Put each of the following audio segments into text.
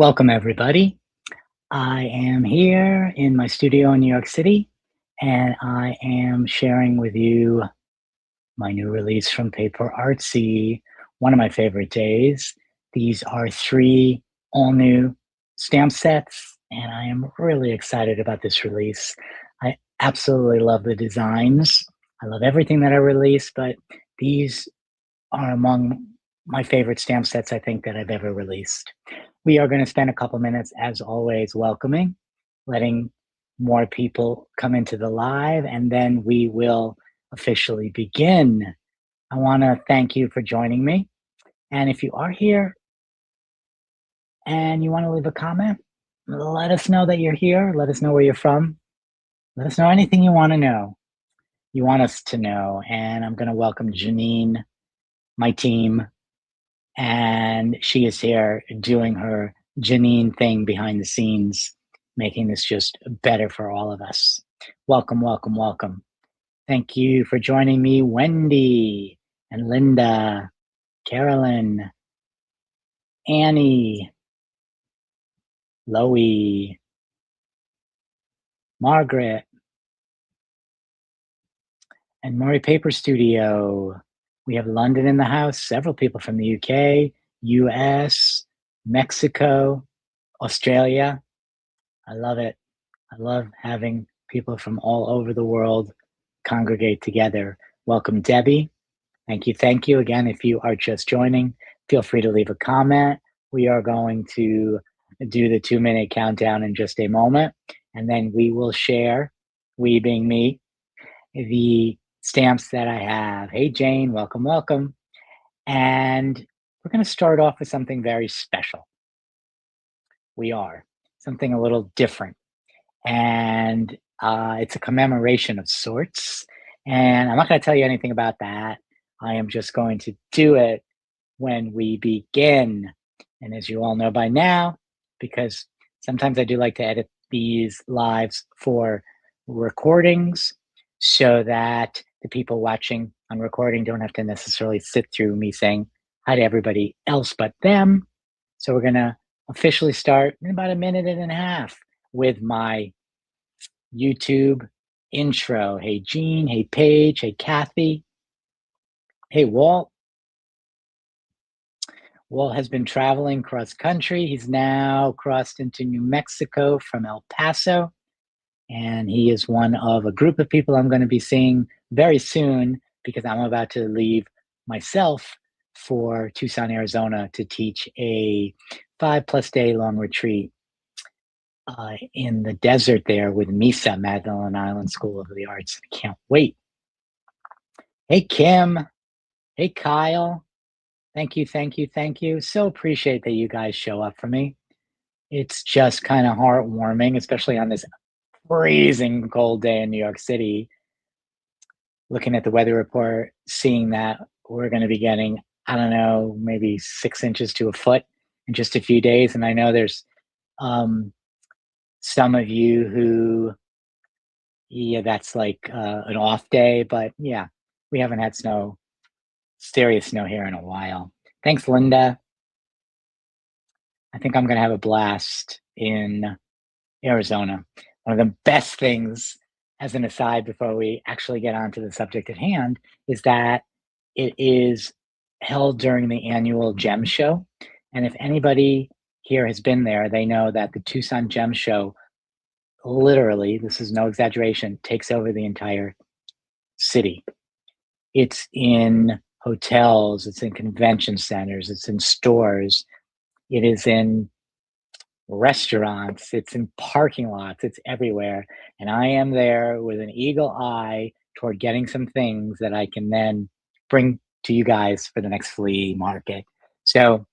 Welcome, everybody. I am here in my studio in New York City, and I am sharing with you my new release from Paper Artsy, one of my favorite days. These are three all new stamp sets, and I am really excited about this release. I absolutely love the designs. I love everything that I release, but these are among my favorite stamp sets I think that I've ever released. We are going to spend a couple minutes, as always, welcoming, letting more people come into the live, and then we will officially begin. I want to thank you for joining me. And if you are here and you want to leave a comment, let us know that you're here. Let us know where you're from. Let us know anything you want to know. You want us to know. And I'm going to welcome Janine, my team, and she is here doing her Janine thing behind the scenes, making this just better for all of us. Welcome, welcome, welcome. Thank you for joining me, Wendy and Linda, Carolyn, Annie, Loie, Margaret, and Murray Paper Studio. We have London in the house, several people from the UK, US, Mexico, Australia. I love it. I love having people from all over the world congregate together. Welcome, Debbie. Thank you. Thank you again. If you are just joining, feel free to leave a comment. We are going to do the 2-minute countdown in just a moment, and then we will share, we being me, the stamps that I have. Hey, Jane, welcome, welcome. And we're going to start off with something very special. We are something a little different. And it's a commemoration of sorts. And I'm not going to tell you anything about that. I am just going to do it when we begin. And as you all know by now, because sometimes I do like to edit these lives for recordings so that the people watching on recording don't have to necessarily sit through me saying hi to everybody else but them. So we're going to officially start in about a minute and a half with my YouTube intro. Hey, Jean. Hey, Paige. Hey, Kathy. Hey, Walt. Walt has been traveling cross country. He's now crossed into New Mexico from El Paso. And he is one of a group of people I'm going to be seeing very soon because I'm about to leave myself for Tucson, Arizona to teach a 5+ day long retreat in the desert there with MISA, Magdalene Island School of the Arts. I can't wait. Hey, Kim. Hey, Kyle. Thank you, thank you, thank you. So appreciate that you guys show up for me. It's just kind of heartwarming, especially on this freezing cold day in New York City. Looking at the weather report, seeing that we're going to be getting, I don't know, maybe 6 inches to a foot in just a few days. And I know there's some of you who, yeah, that's like an off day, but yeah, we haven't had snow, serious snow here in a while. Thanks, Linda. I think I'm going to have a blast in Arizona. One of the best things, as an aside, before we actually get on to the subject at hand, is that it is held during the annual GEM show. And if anybody here has been there, they know that the Tucson GEM show, literally, this is no exaggeration, takes over the entire city. It's in hotels, it's in convention centers, it's in stores, it is in restaurants, it's in parking lots, it's everywhere. And I am there with an eagle eye toward getting some things that I can then bring to you guys for the next flea market. So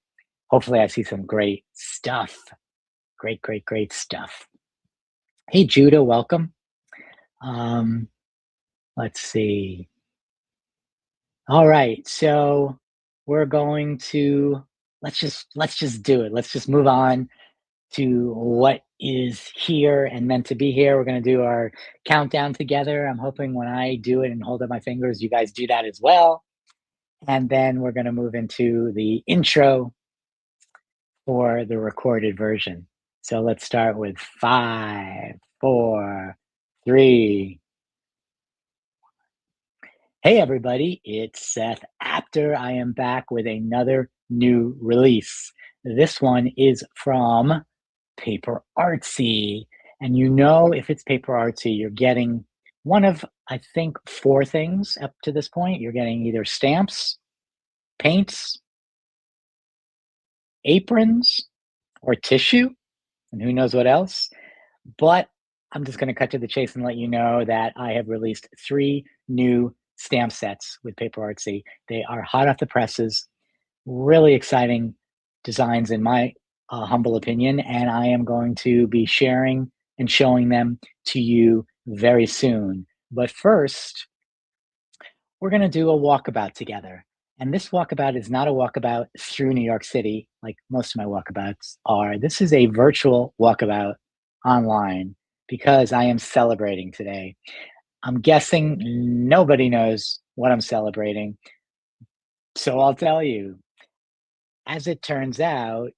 hopefully I see some great stuff. Great, great, great stuff. Hey, Judah, welcome. Let's see. All right, so we're going to let's just do it. Let's just move on to what is here and meant to be here. We're going to do our countdown together. I'm hoping when I do it and hold up my fingers, you guys do that as well. And then we're going to move into the intro or the recorded version. So let's start with 5, 4, 3. Hey everybody, it's Seth Apter. I am back with another new release. This one is from Paper Artsy. And you know, if it's Paper Artsy, you're getting one of, I think, 4 things up to this point. You're getting either stamps, paints, aprons, or tissue, and who knows what else. But I'm just going to cut to the chase and let you know that I have released 3 new stamp sets with Paper Artsy. They are hot off the presses, really exciting designs in my humble opinion, and I am going to be sharing and showing them to you very soon. But first, we're going to do a walkabout together. And this walkabout is not a walkabout through New York City like most of my walkabouts are. This is a virtual walkabout online because I am celebrating today. I'm guessing nobody knows what I'm celebrating. So I'll tell you. As it turns out,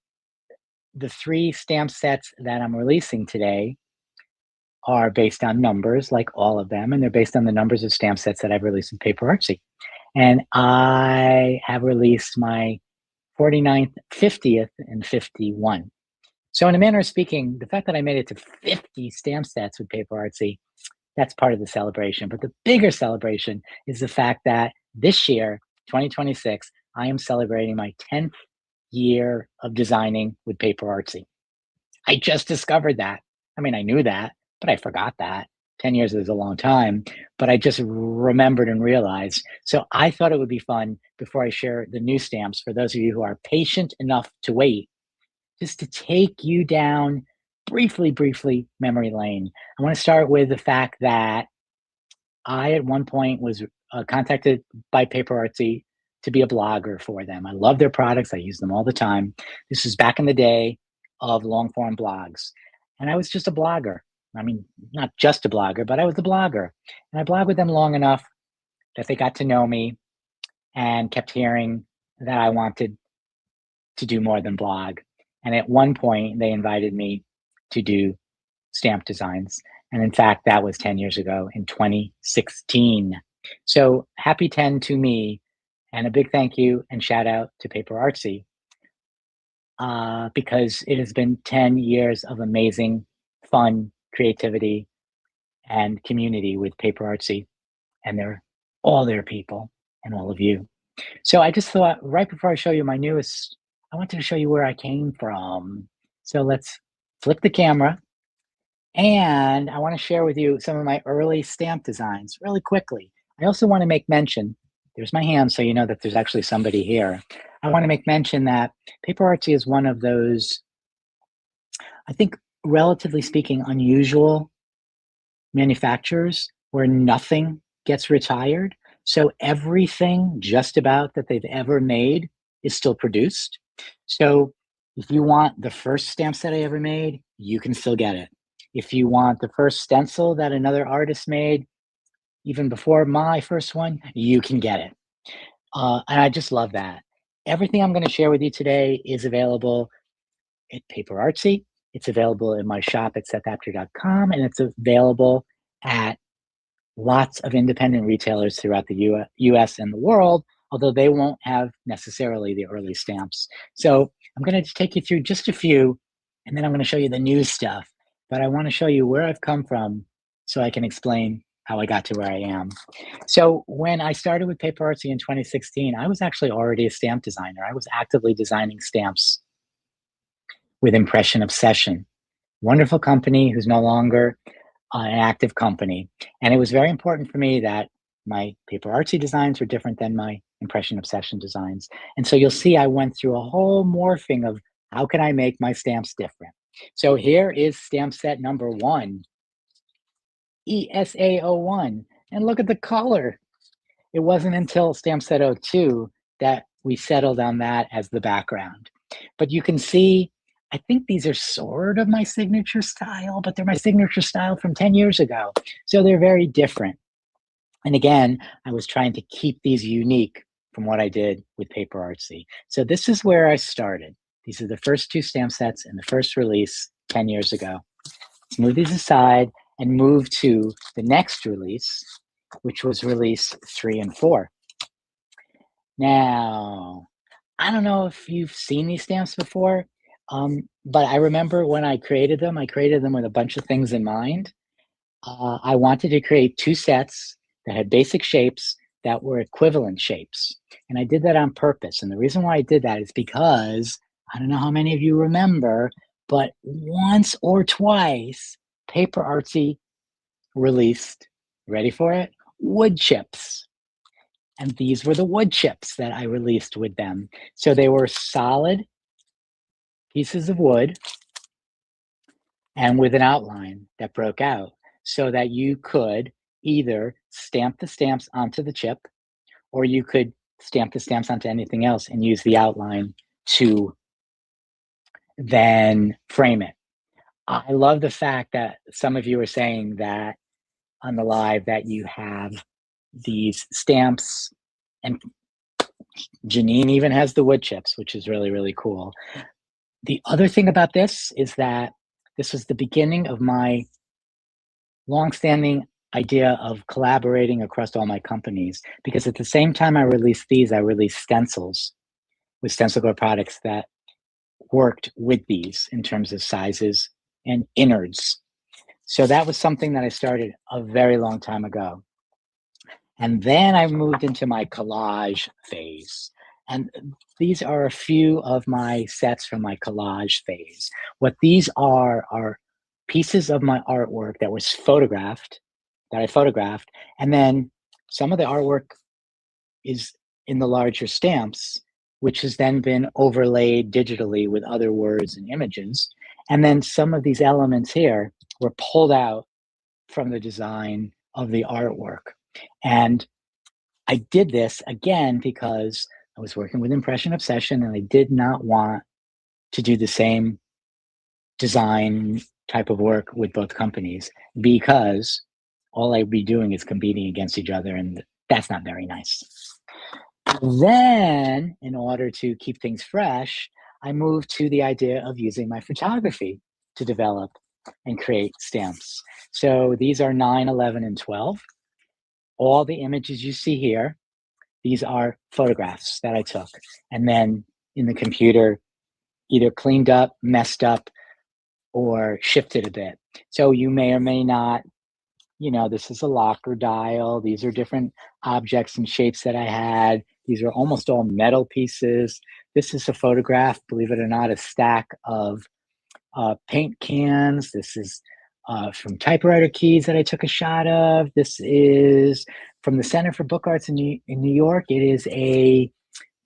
the 3 stamp sets that I'm releasing today are based on numbers, like all of them, and they're based on the numbers of stamp sets that I've released in Paper Artsy. And I have released my 49th, 50th, and 51. So in a manner of speaking, the fact that I made it to 50 stamp sets with Paper Artsy, that's part of the celebration. But the bigger celebration is the fact that this year, 2026, I am celebrating my 10th year of designing with Paper Artsy. I just discovered that. I mean, I knew that, but I forgot that. 10 years is a long time, but I just remembered and realized. So I thought it would be fun before I share the new stamps for those of you who are patient enough to wait, just to take you down briefly memory lane. I want to start with the fact that I, at one point, was contacted by Paper Artsy to be a blogger for them. I love their products. I use them all the time. This is back in the day of long form blogs. And I was just a blogger. I mean, not just a blogger, but I was a blogger. And I blogged with them long enough that they got to know me and kept hearing that I wanted to do more than blog. And at one point, they invited me to do stamp designs. And in fact, that was 10 years ago in 2016. So happy 10 to me, and a big thank you and shout out to Paper Artsy because it has been 10 years of amazing fun, creativity, and community with Paper Artsy and all their people and all of you. So I just thought right before I show you my newest, I wanted to show you where I came from. So let's flip the camera. And I want to share with you some of my early stamp designs really quickly. I also want to make mention, there's my hand so you know that there's actually somebody here. I want to make mention that Paper Artsy is one of those, I think, relatively speaking, unusual manufacturers where nothing gets retired. So everything just about that they've ever made is still produced. So if you want the first stamp set I ever made, you can still get it. If you want the first stencil that another artist made, even before my first one, you can get it. And I just love that. Everything I'm going to share with you today is available at Paper Artsy. It's available in my shop at sethapter.com, and it's available at lots of independent retailers throughout the US and the world, although they won't have necessarily the early stamps. So I'm going to take you through just a few, and then I'm going to show you the new stuff. But I want to show you where I've come from so I can explain how I got to where I am. So when I started with Paper Artsy in 2016, I was actually already a stamp designer. I was actively designing stamps with Impression Obsession. Wonderful company who's no longer an active company. And it was very important for me that my Paper Artsy designs were different than my Impression Obsession designs. And so you'll see I went through a whole morphing of how can I make my stamps different. So here is stamp set number 1, ESA01. And look at the color. It wasn't until stamp set 02 that we settled on that as the background. But you can see, I think these are sort of my signature style, but they're my signature style from 10 years ago. So they're very different. And again, I was trying to keep these unique from what I did with Paper Artsy. So this is where I started. These are the first two stamp sets in the first release 10 years ago. Let's move these aside and move to the next release, which was release 3 and 4. Now, I don't know if you've seen these stamps before, but I remember when I created them with a bunch of things in mind. I wanted to create two sets that had basic shapes that were equivalent shapes. And I did that on purpose. And the reason why I did that is because I don't know how many of you remember, but once or twice, Paper Artsy released, ready for it? Wood chips. And these were the wood chips that I released with them. So they were solid pieces of wood and with an outline that broke out so that you could either stamp the stamps onto the chip or you could stamp the stamps onto anything else and use the outline to then frame it. I love the fact that some of you are saying that on the live that you have these stamps, and Janine even has the wood chips, which is really, really cool. The other thing about this is that this was the beginning of my longstanding idea of collaborating across all my companies, because at the same time I released these, I released stencils with Stencil Core products that worked with these in terms of sizes and innards. So that was something that I started a very long time ago. And then I moved into my collage phase. And these are a few of my sets from my collage phase. What these are pieces of my artwork that was photographed, that I photographed, and then some of the artwork is in the larger stamps, which has then been overlaid digitally with other words and images. And then some of these elements here were pulled out from the design of the artwork. And I did this again because I was working with Impression Obsession and I did not want to do the same design type of work with both companies, because all I'd be doing is competing against each other, and that's not very nice. Then, in order to keep things fresh, I moved to the idea of using my photography to develop and create stamps. So these are 9, 11, and 12. All the images you see here, these are photographs that I took and then in the computer either cleaned up, messed up, or shifted a bit. So you may or may not, this is a locker dial. These are different objects and shapes that I had. These are almost all metal pieces. This is a photograph, believe it or not, a stack of paint cans. This is from typewriter keys that I took a shot of. This is from the Center for Book Arts in New York. It is a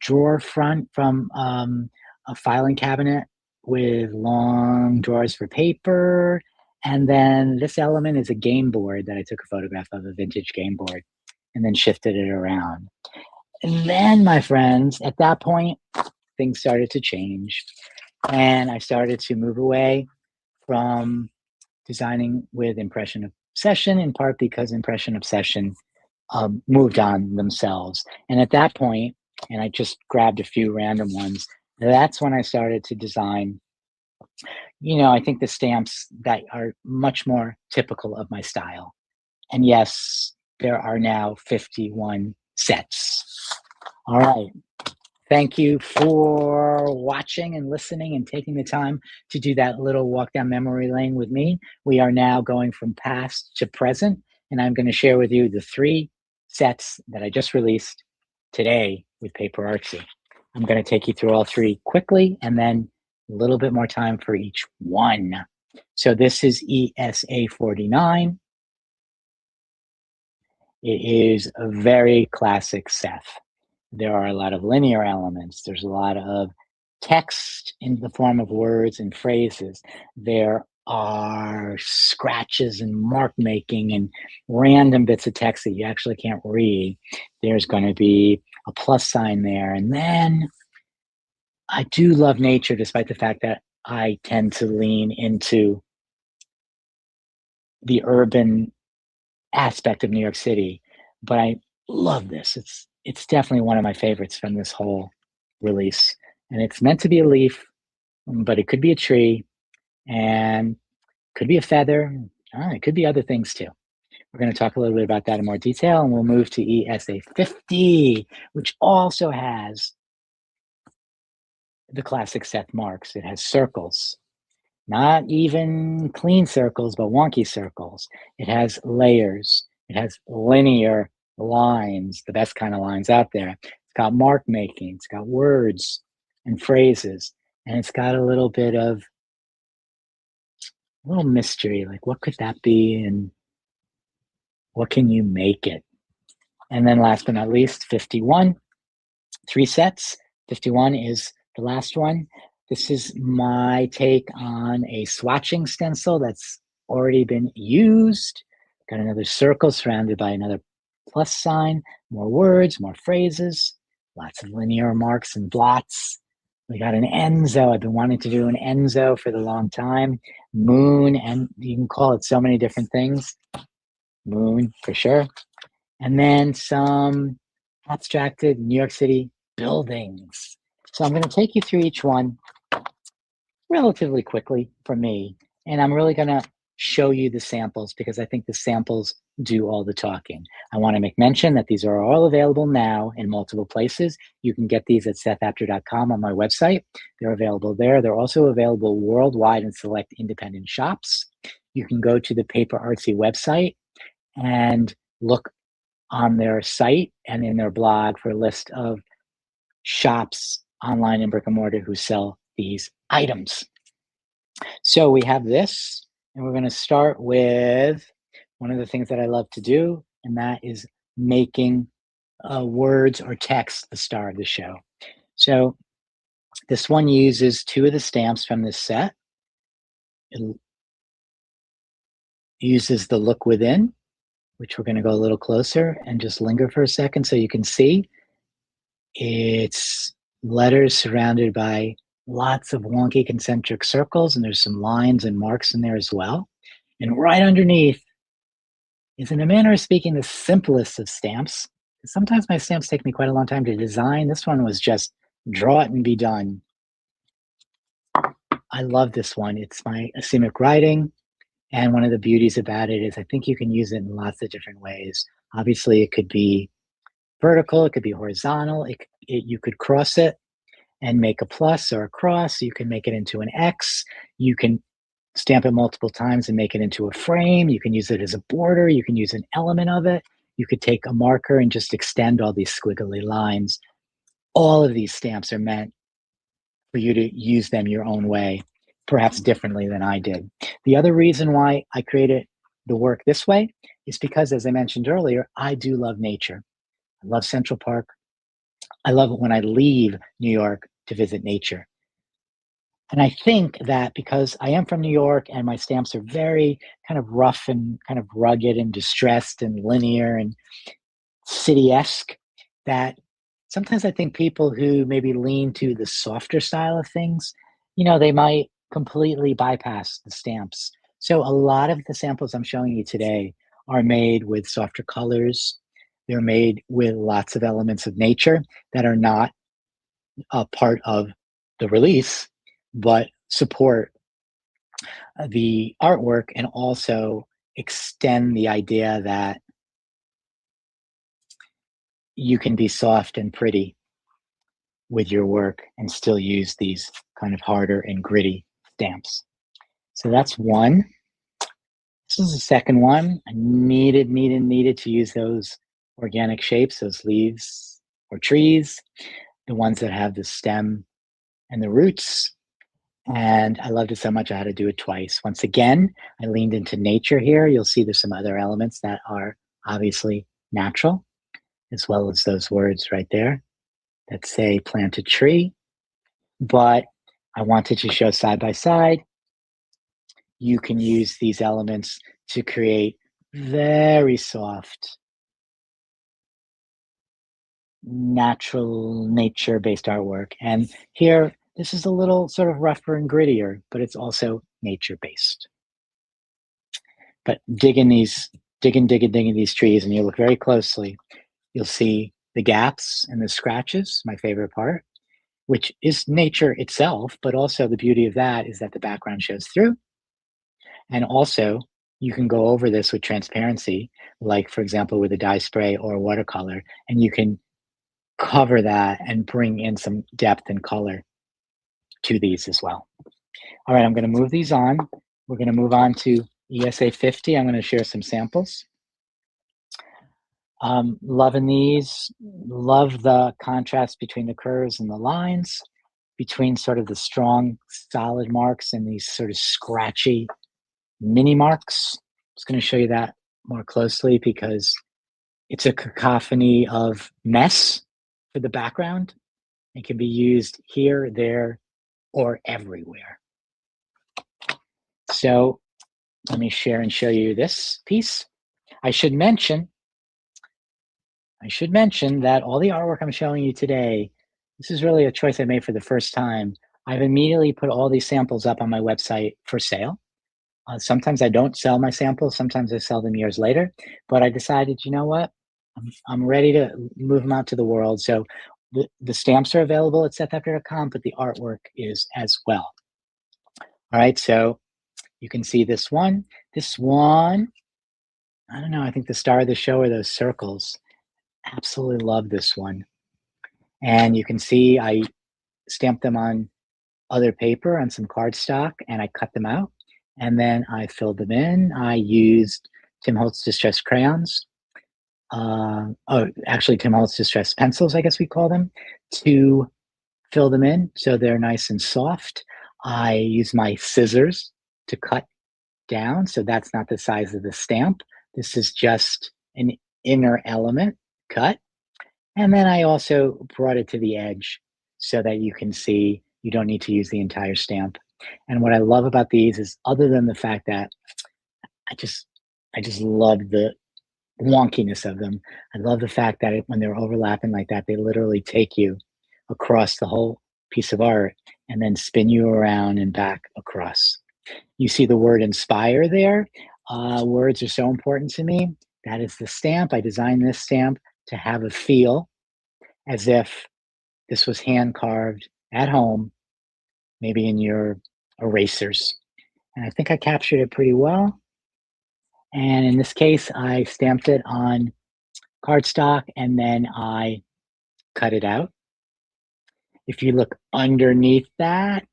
drawer front from a filing cabinet with long drawers for paper. And then this element is a game board that I took a photograph of, a vintage game board, and then shifted it around. And then, my friends, at that point, things started to change. And I started to move away from designing with Impression Obsession, in part because Impression Obsession moved on themselves. And at that point, and I just grabbed a few random ones, that's when I started to design, I think the stamps that are much more typical of my style. And yes, there are now 51 sets. All right. Thank you for watching and listening and taking the time to do that little walk down memory lane with me. We are now going from past to present, and I'm going to share with you the 3 sets that I just released today with Paper Artsy. I'm going to take you through all 3 quickly and then a little bit more time for each one. So this is ESA 49. It is a very classic Seth. There are a lot of linear elements. There's a lot of text in the form of words and phrases. There are scratches and mark making and random bits of text that you actually can't read. There's going to be a plus sign there. And then I do love nature, despite the fact that I tend to lean into the urban aspect of New York City. But I love this. It's definitely one of my favorites from this whole release. And it's meant to be a leaf, but it could be a tree and could be a feather. It could be other things too. We're going to talk a little bit about that in more detail, and we'll move to ESA 50, which also has the classic Seth marks. It has circles, not even clean circles, but wonky circles. It has layers. It has linear lines, the best kind of lines out there. It's got mark making. It's got words and phrases, and it's got a little bit of a little mystery, like what could that be, and what can you make it? And then last but not least, 51, 3 sets. 51 is the last one. This is my take on a swatching stencil that's already been used. Got another circle surrounded by another plus sign, more words, more phrases, lots of linear marks and blots. We got an Enzo. I've been wanting to do an Enzo for the long time. Moon, and you can call it so many different things. Moon, for sure. And then some abstracted New York City buildings. So I'm going to take you through each one relatively quickly for me, and I'm really going to show you the samples because I think the samples do all the talking. I want to make mention that these are all available now in multiple places. You can get these at sethapter.com on my website. They're available there. They're also available worldwide in select independent shops. You can go to the Paper Artsy website and look on their site and in their blog for a list of shops online in brick and mortar who sell these items. So we have this, and we're going to start with one of the things that I love to do, and that is making words or text the star of the show. So this one uses 2 of the stamps from this set. It uses the look within, which we're going to go a little closer and just linger for a second so you can see. It's letters surrounded by lots of wonky concentric circles, and there's some lines and marks in there as well. And right underneath is, in a manner of speaking, the simplest of stamps. Sometimes my stamps take me quite a long time to design. This one was just draw it and be done. I love this one. It's my asemic writing. And one of the beauties about it is I think you can use it in lots of different ways. Obviously, it could be vertical, it could be horizontal. You could cross it and make a plus or a cross. You can make it into an X. You can stamp it multiple times and make it into a frame. You can use it as a border. You can use an element of it. You could take a marker and just extend all these squiggly lines. All of these stamps are meant for you to use them your own way, perhaps differently than I did. The other reason why I created the work this way is because, as I mentioned earlier, I do love nature. I love Central Park. I love it when I leave New York to visit nature. And I think that because I am from New York and my stamps are very kind of rough and kind of rugged and distressed and linear and city-esque, that sometimes I think people who maybe lean to the softer style of things, they might completely bypass the stamps. So a lot of the samples I'm showing you today are made with softer colors. They're made with lots of elements of nature that are not a part of the release, but support the artwork and also extend the idea that you can be soft and pretty with your work and still use these kind of harder and gritty stamps. So that's one. This is the second one. I needed to use those organic shapes, those leaves or trees, the ones that have the stem and the roots. And I loved it so much I had to do it twice. Once again, I leaned into nature here. You'll see there's some other elements that are obviously natural, as well as those words right there that say plant a tree. But I wanted to show side by side. You can use these elements to create very soft, natural nature-based artwork. And here, this is a little sort of rougher and grittier, but it's also nature-based. But digging these trees, and you look very closely, you'll see the gaps and the scratches, my favorite part. which is nature itself, but also the beauty of that is that the background shows through. And also, you can go over this with transparency, like, for example, with a dye spray or a watercolor, and you can cover that and bring in some depth and color to these as well. All right, I'm going to move these on. We're going to move on to ESA 50. I'm going to share some samples. Loving these. Love the contrast between the curves and the lines, between sort of the strong, solid marks and these sort of scratchy mini marks. Just going to show you that more closely because it's a cacophony of mess for the background. It can be used here, there, or everywhere. So let me share and show you this piece. I should mention that all the artwork I'm showing you today, this is really a choice I made for the first time. I've immediately put all these samples up on my website for sale. Sometimes I don't sell my samples, sometimes I sell them years later, but I decided, you know what? I'm ready to move them out to the world. So the stamps are available at sethapter.com, but the artwork is as well. All right, so you can see this one. This one, I don't know, I think the star of the show are those circles. Absolutely love this one. And you can see I stamped them on other paper on some cardstock and I cut them out. And then I filled them in. I used Tim Holtz Distress crayons. Actually, Tim Holtz Distress pencils, I guess we call them, to fill them in so they're nice and soft. I use my scissors to cut down, so that's not the size of the stamp. This is just an inner element cut. And then I also brought it to the edge so that you can see you don't need to use the entire stamp. And what I love about these is, other than the fact that I just love the wonkiness of them. I love the fact that when they're overlapping like that, they literally take you across the whole piece of art and then spin you around and back across. You see the word inspire there. Words are so important to me. That is the stamp. I designed this stamp to have a feel as if this was hand carved at home, maybe in your erasers. And I think I captured it pretty well. And in this case, I stamped it on cardstock and then I cut it out. If you look underneath that,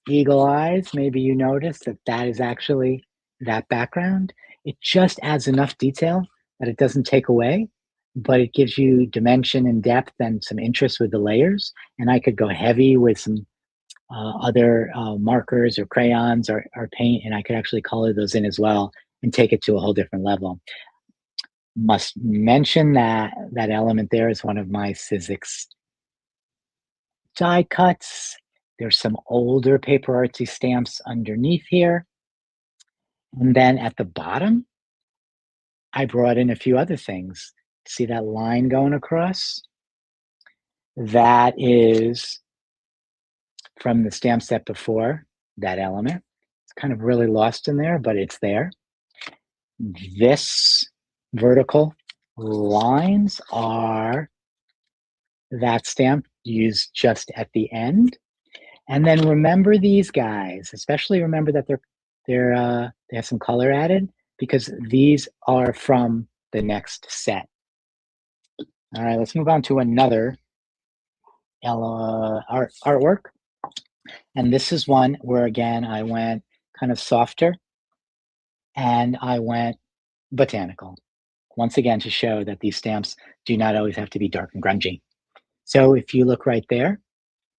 eagle eyes, maybe you notice that that is actually that background. It just adds enough detail that it doesn't take away, but it gives you dimension and depth and some interest with the layers. And I could go heavy with some other markers or crayons or paint, and I could actually color those in as well and take it to a whole different level. Must mention that that element there is one of my Sizzix die cuts. There's some older Paper Artsy stamps underneath here. And then at the bottom, I brought in a few other things. See that line going across? That is from the stamp set before, that element. It's kind of really lost in there, but it's there. This vertical lines are that stamp used just at the end. And then remember these guys, especially remember that they have some color added because these are from the next set. All right, let's move on to another artwork. And this is one where, again, I went kind of softer and I went botanical. Once again, to show that these stamps do not always have to be dark and grungy. So if you look right there,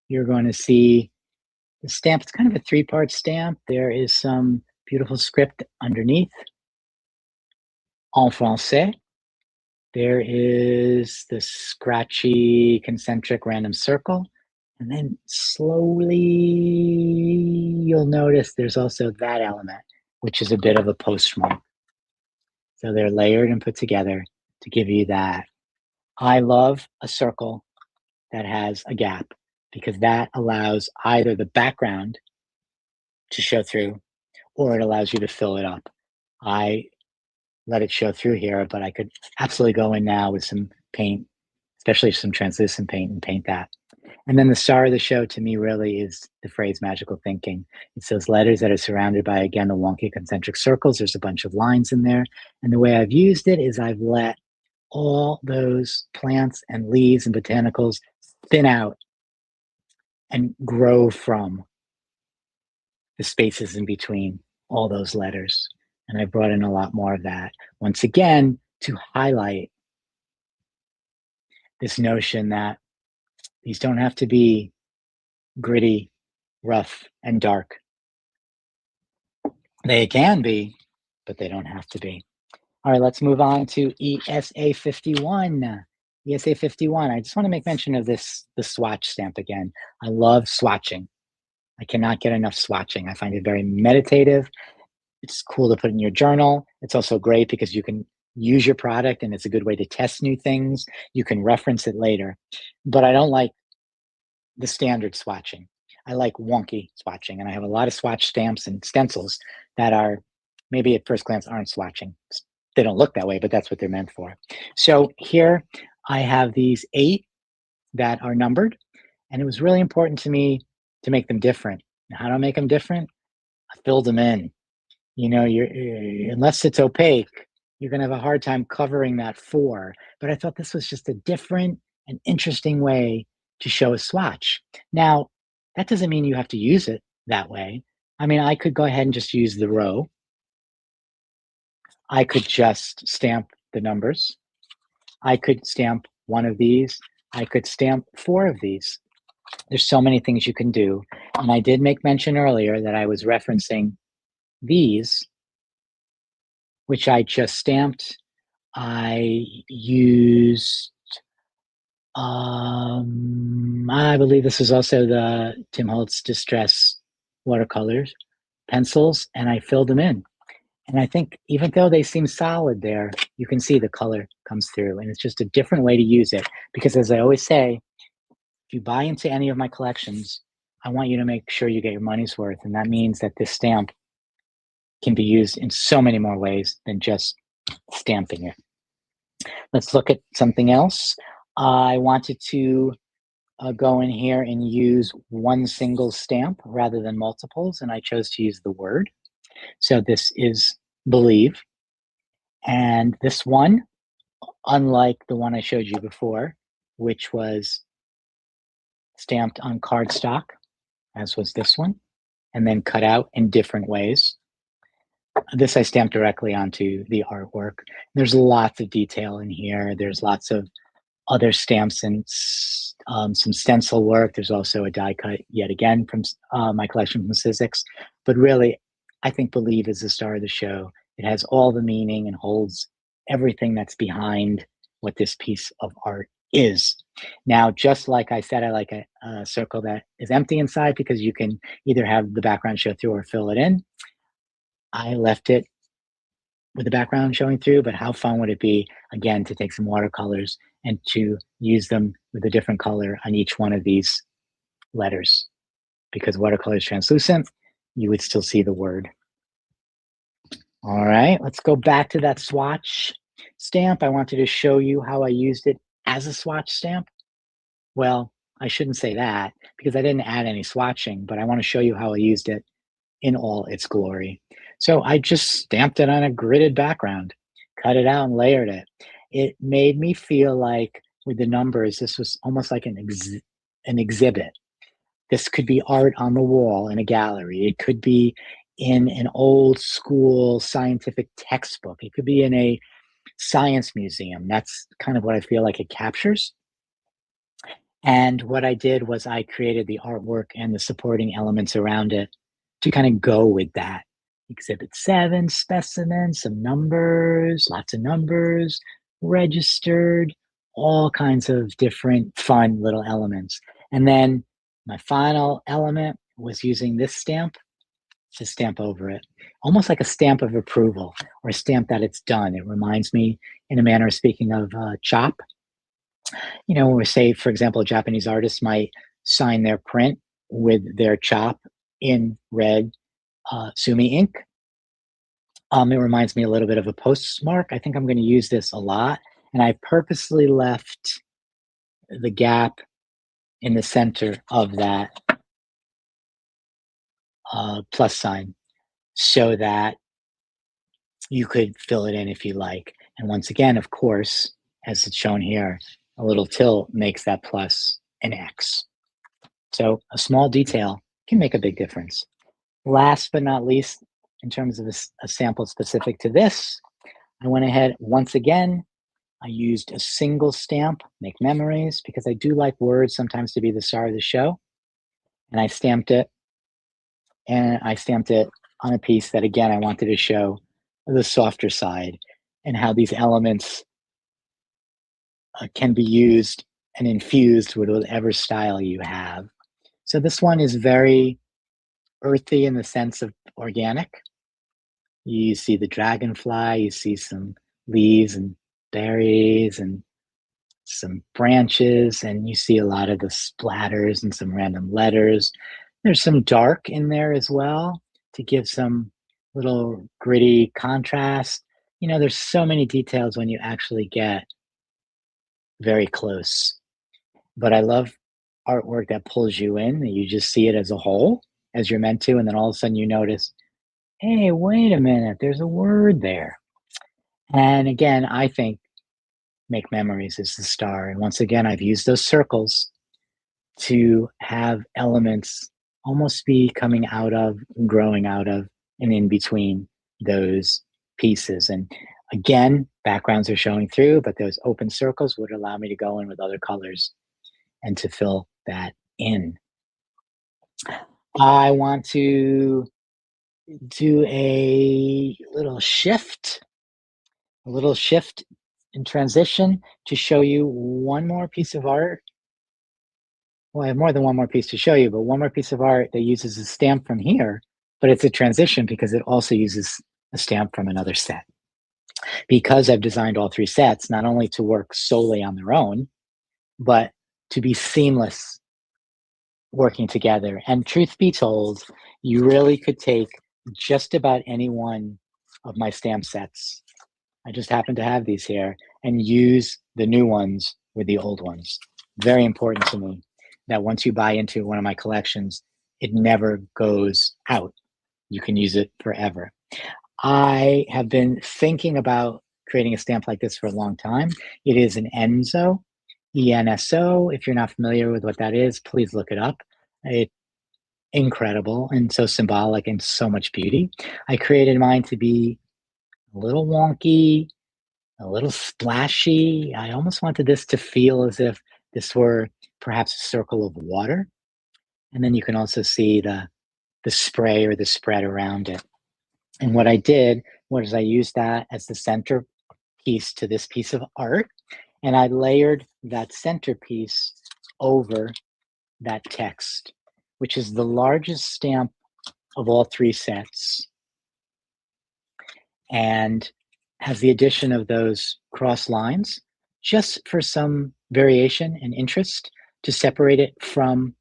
you're going to see the stamp. It's kind of a three-part stamp. There is some beautiful script underneath. En français. There is the scratchy concentric random circle. And then slowly you'll notice there's also that element, which is a bit of a postmark. So they're layered and put together to give you that. I love a circle that has a gap because that allows either the background to show through or it allows you to fill it up. I let it show through here, but I could absolutely go in now with some paint, especially some translucent paint, and paint that. And then the star of the show to me really is the phrase magical thinking. It's those letters that are surrounded by, again, the wonky concentric circles. There's a bunch of lines in there. And the way I've used it is I've let all those plants and leaves and botanicals spin out and grow from the spaces in between all those letters. And I brought in a lot more of that. Once again, to highlight this notion that these don't have to be gritty, rough, and dark. They can be, but they don't have to be. All right, let's move on to ESA 51. ESA 51, I just want to make mention of this, the swatch stamp again. I love swatching. I cannot get enough swatching. I find it very meditative. It's cool to put in your journal. It's also great because you can use your product and it's a good way to test new things. You can reference it later. But I don't like the standard swatching. I like wonky swatching, and I have a lot of swatch stamps and stencils that are maybe at first glance aren't swatching. They don't look that way, but that's what they're meant for. So here I have these 8 that are numbered, and it was really important to me to make them different. Now, how do I make them different? I filled them in. You know, unless it's opaque, you're going to have a hard time covering that 4. But I thought this was just a different and interesting way to show a swatch. Now, that doesn't mean you have to use it that way. I mean, I could go ahead and just use the row. I could just stamp the numbers. I could stamp 1 of these. I could stamp 4 of these. There's so many things you can do. And I did make mention earlier that I was referencing these, which I just stamped. I used, I believe this is also the Tim Holtz Distress watercolors, pencils, and I filled them in. And I think even though they seem solid there, you can see the color comes through, and it's just a different way to use it. Because as I always say, if you buy into any of my collections, I want you to make sure you get your money's worth. And that means that this stamp can be used in so many more ways than just stamping it. Let's look at something else. I wanted to go in here and use one single stamp rather than multiples, and I chose to use the word. So this is believe. And this one, unlike the one I showed you before, which was stamped on cardstock, as was this one, and then cut out in different ways. This I stamped directly onto the artwork. There's lots of detail in here. There's lots of other stamps and some stencil work. There's also a die cut yet again from my collection from Sizzix. But really, I think Believe is the star of the show. It has all the meaning and holds everything that's behind what this piece of art is. Now, just like I said, I like a circle that is empty inside because you can either have the background show through or fill it in. I left it with the background showing through, but how fun would it be, again, to take some watercolors and to use them with a different color on each one of these letters? Because watercolor is translucent, you would still see the word. All right, let's go back to that swatch stamp. I wanted to show you how I used it as a swatch stamp. Well, I shouldn't say that because I didn't add any swatching, but I want to show you how I used it in all its glory. So I just stamped it on a gridded background, cut it out and layered it. It made me feel like with the numbers, this was almost like an exhibit. This could be art on the wall in a gallery. It could be in an old school scientific textbook. It could be in a science museum. That's kind of what I feel like it captures. And what I did was I created the artwork and the supporting elements around it to kind of go with that. Exhibit 7, specimen, some numbers, lots of numbers, registered, all kinds of different fun little elements. And then my final element was using this stamp to stamp over it, almost like a stamp of approval or a stamp that it's done. It reminds me, in a manner of speaking, of chop. You know, when we say, for example, a Japanese artist might sign their print with their chop in red sumi ink. It reminds me a little bit of a postmark. I think I'm going to use this a lot. And I purposely left the gap in the center of that plus sign so that you could fill it in if you like. And once again, of course, as it's shown here, a little tilt makes that plus an X. So a small detail can make a big difference. Last but not least, in terms of a sample specific to this, I went ahead once again. I used a single stamp, make memories, because I do like words sometimes to be the star of the show. And I stamped it, on a piece that, again, I wanted to show the softer side and how these elements can be used and infused with whatever style you have. So this one is very earthy in the sense of organic. You see the dragonfly, you see some leaves and berries and some branches, and you see a lot of the splatters and some random letters. There's some dark in there as well to give some little gritty contrast. You know, there's so many details when you actually get very close. But I love artwork that pulls you in, that you just see it as a whole, as you're meant to, and then all of a sudden you notice, hey, wait a minute, there's a word there. And again, I think make memories is the star. And once again, I've used those circles to have elements almost be coming out of, growing out of, and in between those pieces. And again, backgrounds are showing through, but those open circles would allow me to go in with other colors and to fill that in. I want to do a little shift in transition to show you one more piece of art. Well, I have more than one more piece to show you, but one more piece of art that uses a stamp from here, but it's a transition because it also uses a stamp from another set. Because I've designed all three sets, not only to work solely on their own, but to be seamless working together. And truth be told, you really could take just about any one of my stamp sets. I just happen to have these here and use the new ones with the old ones. Very important to me that once you buy into one of my collections, it never goes out. You can use it forever. I have been thinking about creating a stamp like this for a long time. It is an Enso, ENSO. If you're not familiar with what that is, please look it up. It's incredible and so symbolic and so much beauty. I created mine to be a little wonky, a little splashy. I almost wanted this to feel as if this were perhaps a circle of water. And then you can also see the spray or the spread around it. And what I did was I used that as the center piece to this piece of art. And I layered that centerpiece over that text, which is the largest stamp of all three sets. And has the addition of those cross lines just for some variation and interest to separate it from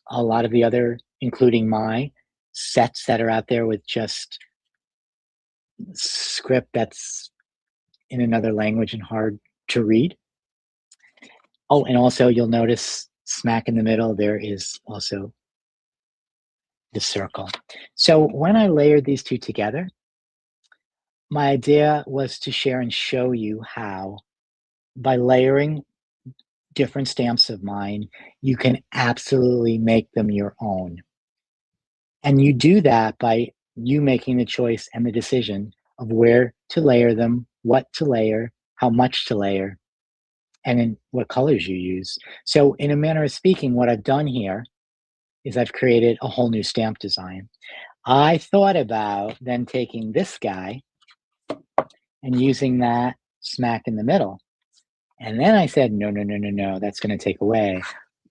a lot of the other, including my sets that are out there with just script that's in another language and hard to read. Oh, and also you'll notice smack in the middle, there is also the circle. So when I layered these two together, my idea was to share and show you how by layering different stamps of mine, you can absolutely make them your own. And you do that by you making the choice and the decision of where to layer them, what to layer, how much to layer, and in what colors you use. So in a manner of speaking, what I've done here is I've created a whole new stamp design. I thought about then taking this guy and using that smack in the middle. And then I said, no, no, no, no, no, that's going to take away.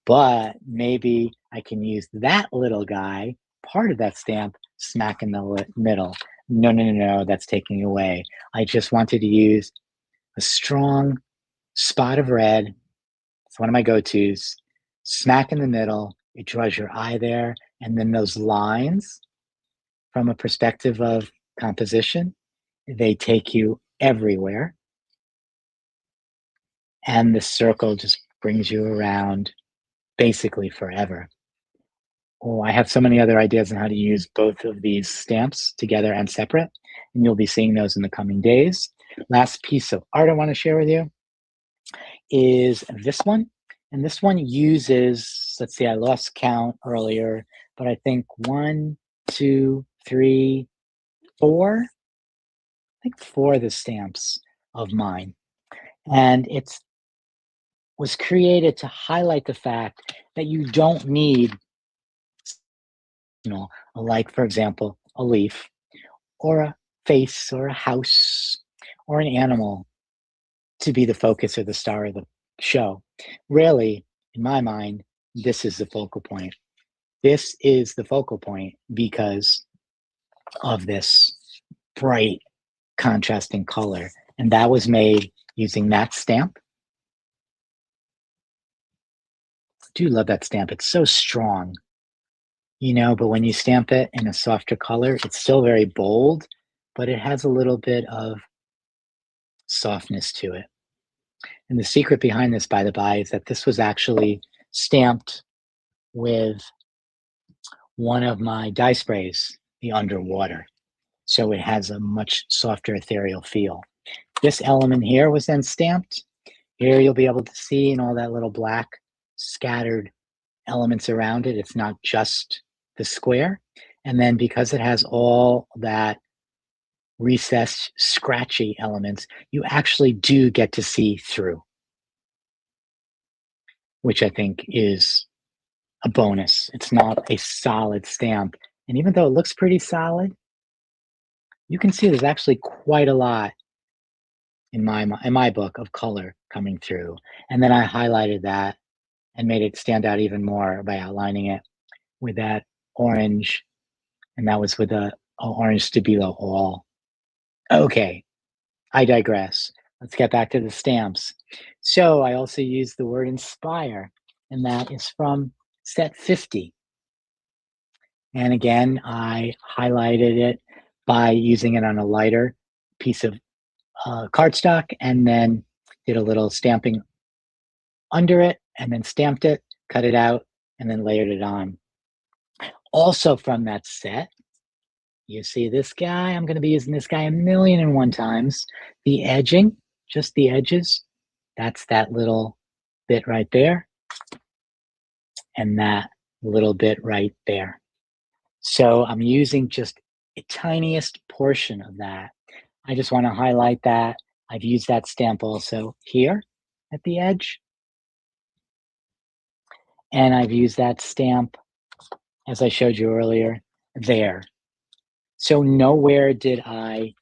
But maybe I can use that little guy, part of that stamp, smack in the middle. No, no, no, no, that's taking away. I just wanted to use a strong spot of red. It's one of my go-tos. Smack in the middle. It draws your eye there. And then those lines, from a perspective of composition, they take you everywhere. And the circle just brings you around basically forever. Oh, I have so many other ideas on how to use both of these stamps together and separate, and you'll be seeing those in the coming days. Last piece of art I want to share with you is this one. And this one uses, let's see, I lost count earlier, but I think one, two, three, four, I think four of the stamps of mine. And it was created to highlight the fact that you don't need, like, for example, a leaf or a face or a house or an animal to be the focus or the star of the show. Really, in my mind, this is the focal point. This is the focal point because of this bright contrasting color. And that was made using that stamp. I do love that stamp. It's so strong, but when you stamp it in a softer color, it's still very bold, but it has a little bit of softness to it. And the secret behind this, by the by, is that this was actually stamped with one of my dye sprays, the underwater. So it has a much softer ethereal feel. This element here was then stamped. Here you'll be able to see in all that little black scattered elements around it. It's not just the square. And then because it has all that recessed, scratchy elements, you actually do get to see through, which I think is a bonus. It's not a solid stamp. And even though it looks pretty solid, you can see there's actually quite a lot in my book of color coming through. And then I highlighted that and made it stand out even more by outlining it with that orange, and that was with a orange stabilo all. Okay, I digress. Let's get back to the stamps. So I also used the word inspire, and that is from set 50. And again, I highlighted it by using it on a lighter piece of cardstock and then did a little stamping under it and then stamped it, cut it out, and then layered it on. Also from that set, you see this guy, I'm going to be using this guy 1,000,001 times. The edging, just the edges, that's that little bit right there, and that little bit right there. So I'm using just a tiniest portion of that. I just want to highlight that. I've used that stamp also here at the edge. And I've used that stamp, as I showed you earlier, there. So nowhere did I,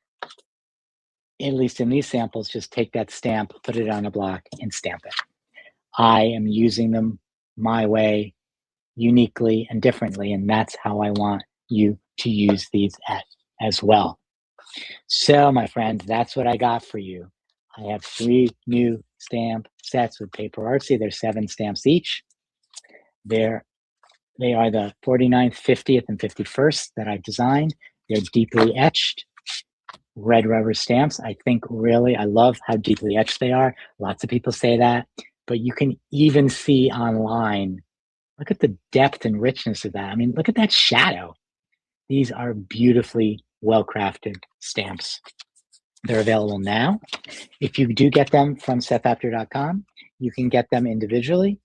at least in these samples, just take that stamp, put it on a block, and stamp it. I am using them my way, uniquely and differently, and that's how I want you to use these as well. So, my friends, that's what I got for you. I have 3 new stamp sets with Paper Artsy. There's 7 stamps each. They are the 49th, 50th, and 51st that I've designed. They're deeply etched red rubber stamps. I think really, I love how deeply etched they are. Lots of people say that, but you can even see online. Look at the depth and richness of that. I mean, look at that shadow. These are beautifully well-crafted stamps. They're available now. If you do get them from SethApter.com, you can get them individually,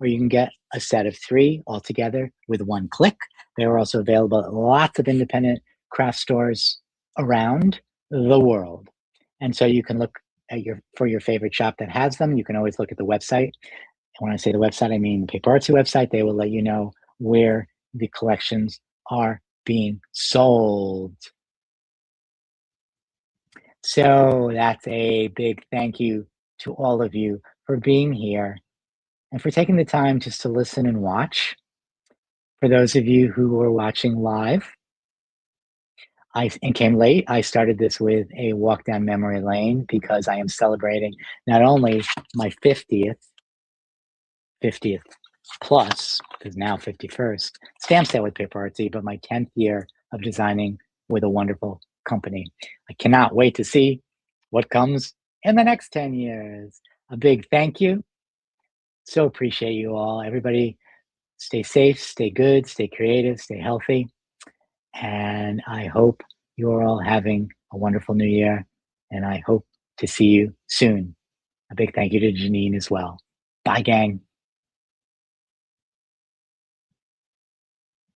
or you can get a set of 3 altogether with one click. They are also available at lots of independent craft stores around the world. And so you can look at for your favorite shop that has them. You can always look at the website. And when I say the website, I mean the Paper Artsy website. They will let you know where the collections are being sold. So that's a big thank you to all of you for being here and for taking the time just to listen and watch. For those of you who are watching live, and came late, I started this with a walk down memory lane because I am celebrating not only my 50th plus, because now 51st, stamp set with Paper Artsy, but my 10th year of designing with a wonderful company. I cannot wait to see what comes in the next 10 years. A big thank you. So appreciate you all. Everybody stay safe, stay good, stay creative, stay healthy. And I hope you're all having a wonderful new year. And I hope to see you soon. A big thank you to Janine as well. Bye, gang.